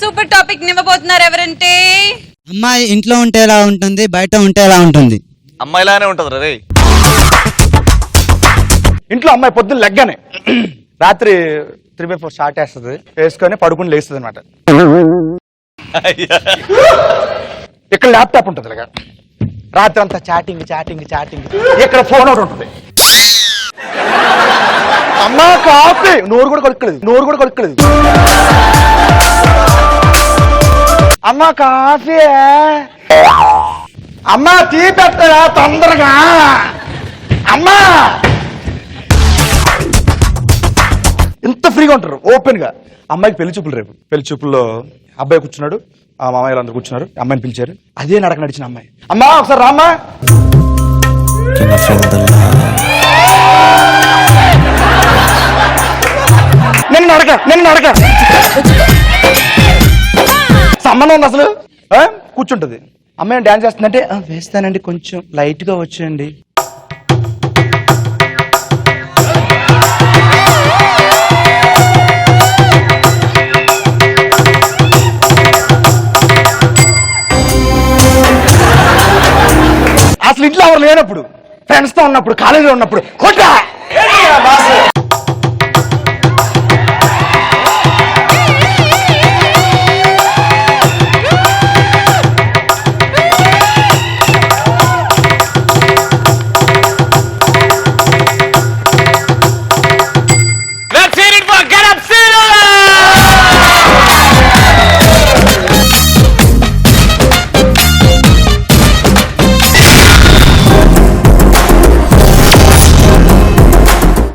Super topic నివ్వబోతున్నారు ఎవరంటే అమ్మాయి ఇంట్లో ఉంటే ఎలా ఉంటుంది, బయట ఉంటే ఎలా ఉంటుంది? అమ్మాయిలానే ఉంటది రే. ఇంట్లో అమ్మాయి పొద్దున్న లెగ్గానే రాత్రి 3/4 షార్ట్ వేస్తుంది, వేసుకొని పడుకుని లేస్తుంది అనమాట. ఇక్కడ ల్యాప్టాప్ ఉంటుంది ఇలాగా, రాత్రి అంతా చాటింగ్ చాటింగ్ చాటింగ్. ఇక్కడ ఫోన్ ఒకటి ఉంటుంది. అమ్మా కాఫీ, నోరు కూడా కొడుకోలేదు. అమ్మా కాఫీ, అమ్మా టీ పెట్టరా తొందరగా, అమ్మా. ఇంత ఫ్రీగా ఉంటారు ఓపెన్ గా. అమ్మాయికి పెళ్లి చూపులు రేపు. పెళ్లి చూపుల్లో అబ్బాయి కూర్చున్నాడు, ఆ మామయ్యలు అందరూ కూర్చున్నారు, అమ్మాయిని పిలిచారు. అదే నడక నడిచిన అమ్మాయి. అమ్మా ఒకసారి రామ్మా. నిన్న నడక సంబంధం ఉంది అసలు. కూర్చుంటది అమ్మాయి, డాన్స్ చేస్తుందంటే వేస్తానండి, కొంచెం లైట్ గా వచ్చేయండి. అసలు ఇంట్లో ఎవరు లేనప్పుడు, ఫ్రెండ్స్ తో ఉన్నప్పుడు, కాలేజీలో ఉన్నప్పుడు కొట్టా